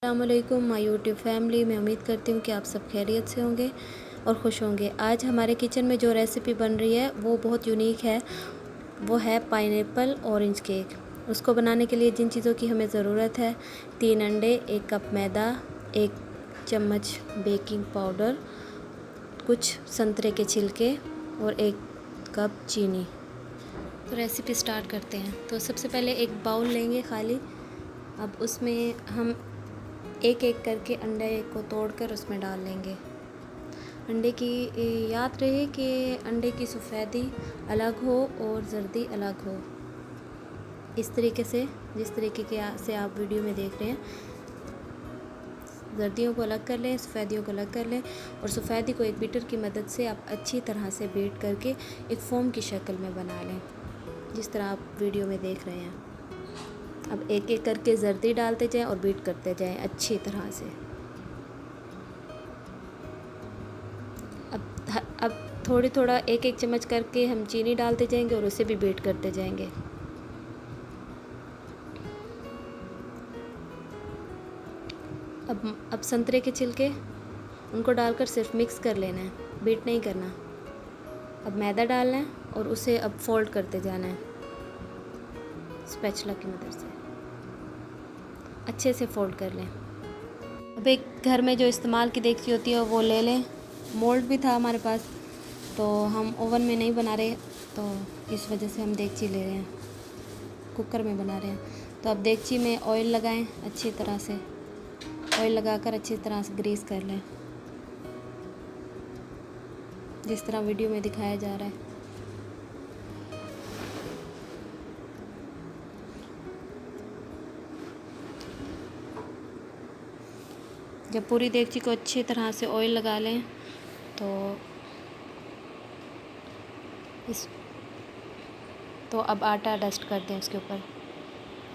अस्सलामुअलैकुम my YouTube family. मैं उम्मीद करती हूँ कि आप सब खैरियत से होंगे और खुश होंगे। आज हमारे किचन में जो रेसिपी बन रही है वो बहुत यूनिक है। वो है पाइनएप्पल ऑरेंज केक। उसको बनाने के लिए जिन चीज़ों की हमें ज़रूरत है, 3 अंडे, 1 कप मैदा, 1 चम्मच बेकिंग पाउडर, कुछ संतरे के छिलके और 1 कप चीनी। तो रेसिपी स्टार्ट करते हैं। तो सबसे पहले एक बाउल लेंगे खाली। अब उसमें हम एक एक करके अंडे को तोड़कर उसमें डाल लेंगे। अंडे की याद रहे कि अंडे की सफ़ेदी अलग हो और जर्दी अलग हो। इस तरीके से, जिस तरीके के से आप वीडियो में देख रहे हैं, जर्दियों को अलग कर लें, सफ़ेदियों को अलग कर लें और सफ़ेदी को एक बीटर की मदद से आप अच्छी तरह से बीट करके एक फोम की शक्ल में बना लें, जिस तरह आप वीडियो में देख रहे हैं। अब एक एक करके जर्दी डालते जाएं और बीट करते जाएं अच्छी तरह से। अब थोड़ा एक एक चम्मच करके हम चीनी डालते जाएंगे और उसे भी बीट करते जाएंगे। अब संतरे के छिलके, उनको डालकर सिर्फ मिक्स कर लेना है, बीट नहीं करना। अब मैदा डालना है और उसे अब फोल्ड करते जाना है स्पैचुला की मदद से। अच्छे से फोल्ड कर लें। अब एक घर में जो इस्तेमाल की देगची होती है वो ले लें। मोल्ड भी था हमारे पास, तो हम ओवन में नहीं बना रहे, तो इस वजह से हम देगची ले रहे हैं, कुकर में बना रहे हैं। तो अब देगची में ऑयल लगाएं, अच्छी तरह से ऑयल लगाकर अच्छी तरह से ग्रीस कर लें, जिस तरह वीडियो में दिखाया जा रहा है। जब पूरी देगची को अच्छी तरह से ऑयल लगा लें तो अब आटा डस्ट कर दें उसके ऊपर,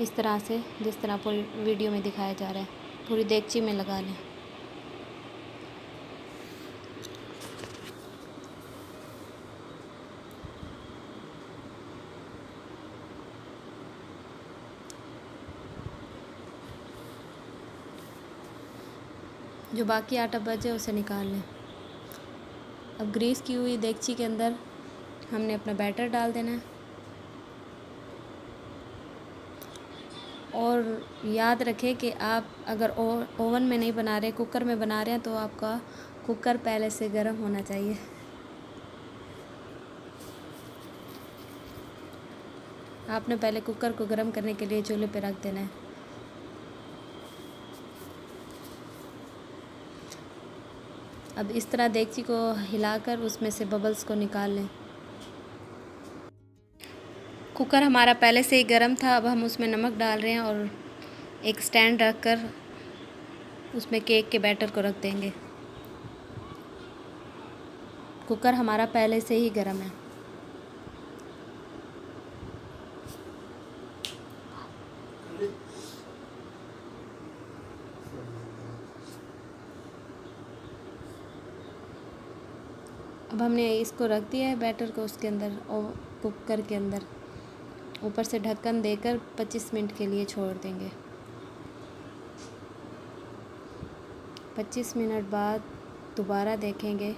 इस तरह से, जिस तरह पूरी वीडियो में दिखाया जा रहा है। पूरी देगची में लगा लें। जो बाकी आटा बचे उसे निकाल लें। अब ग्रीस की हुई देगची के अंदर हमने अपना बैटर डाल देना है। और याद रखें कि आप अगर ओवन में नहीं बना रहे, कुकर में बना रहे हैं, तो आपका कुकर पहले से गर्म होना चाहिए। आपने पहले कुकर को गर्म करने के लिए चूल्हे पे रख देना है। अब इस तरह देगची को हिलाकर उसमें से बबल्स को निकाल लें। कुकर हमारा पहले से ही गर्म था। अब हम उसमें नमक डाल रहे हैं और एक स्टैंड रखकर उसमें केक के बैटर को रख देंगे। कुकर हमारा पहले से ही गर्म है। अब हमने इसको रख दिया है बैटर को उसके अंदर, और कुकर के अंदर ऊपर से ढक्कन देकर 25 मिनट के लिए छोड़ देंगे। 25 मिनट बाद दोबारा देखेंगे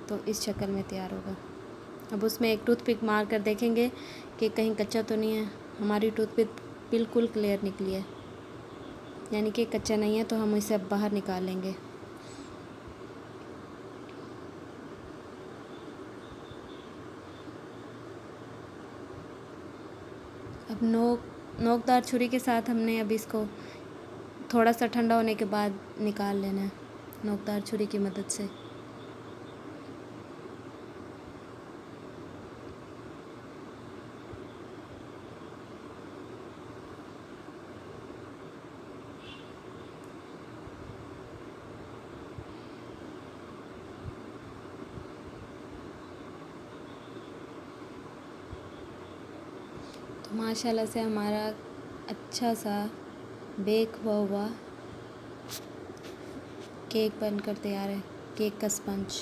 तो इस शक्ल में तैयार होगा। अब उसमें एक टूथपिक मार कर देखेंगे कि कहीं कच्चा तो नहीं है। हमारी टूथपिक बिल्कुल क्लियर निकली है, यानी कि कच्चा नहीं है, तो हम इसे अब बाहर निकाल लेंगे। अब नोकदार छुरी के साथ हमने अब इसको थोड़ा सा ठंडा होने के बाद निकाल लेना है, नोकदार छुरी की मदद से। तो माशाल्लाह से हमारा अच्छा सा बेक हुआ केक बनकर तैयार है, केक का स्पंज।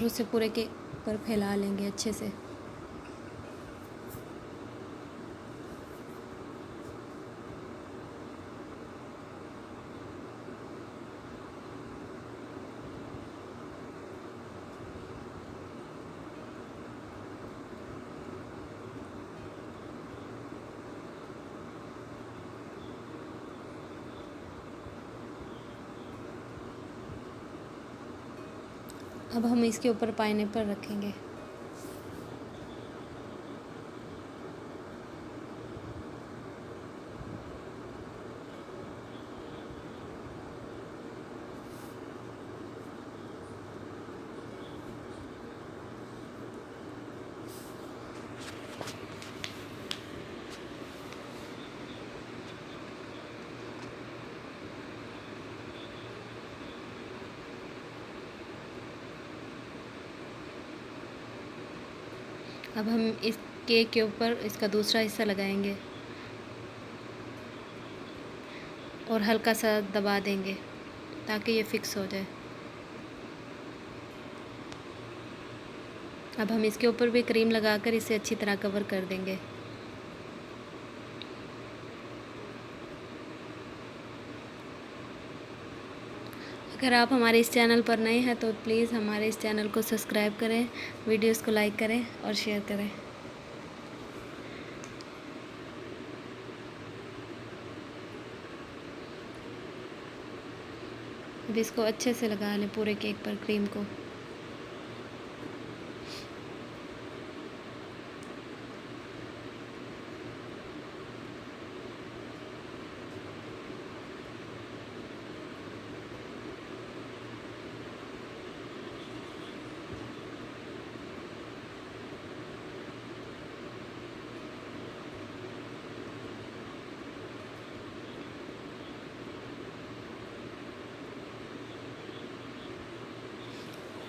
और उसे पूरे केक पर फैला लेंगे अच्छे से। अब हम इसके ऊपर पाइनएप्पल रखेंगे। अब हम इस केक के ऊपर इसका दूसरा हिस्सा लगाएंगे और हल्का सा दबा देंगे ताकि ये फिक्स हो जाए। अब हम इसके ऊपर भी क्रीम लगाकर इसे अच्छी तरह कवर कर देंगे। अगर आप हमारे इस चैनल पर नए हैं तो प्लीज़ हमारे इस चैनल को सब्सक्राइब करें, वीडियोस को लाइक करें और शेयर करें। अब इसको अच्छे से लगा लें पूरे केक पर क्रीम को।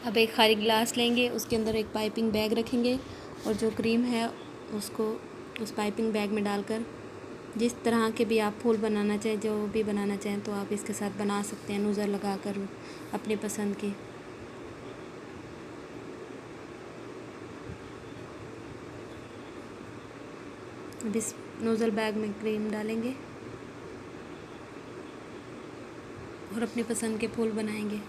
अब एक खाली ग्लास लेंगे, उसके अंदर एक पाइपिंग बैग रखेंगे और जो क्रीम है उसको उस पाइपिंग बैग में डालकर जिस तरह के भी आप फूल बनाना चाहें, जो भी बनाना चाहें तो आप इसके साथ बना सकते हैं, नोज़ल लगाकर अपनी पसंद की। अब इस नोज़ल बैग में क्रीम डालेंगे और अपनी पसंद के फूल बनाएंगे।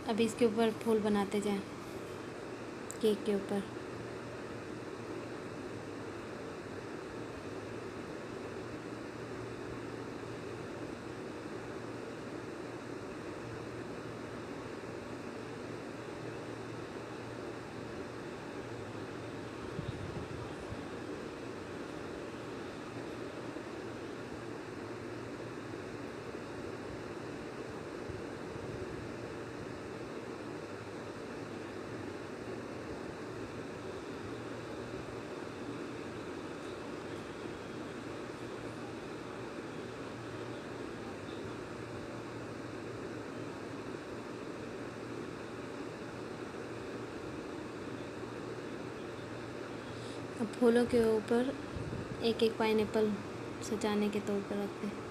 अब इसके ऊपर फूल बनाते जाएं केक के ऊपर। अब फूलों के ऊपर एक एक पाइनएप्पल सजाने के तौर पर रखते हैं।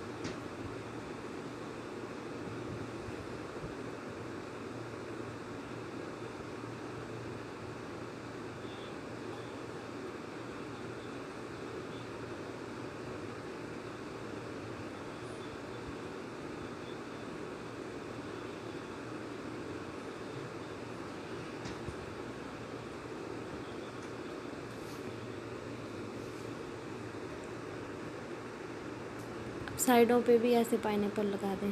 साइडों पे भी ऐसे पाइनएप्पल लगा दें।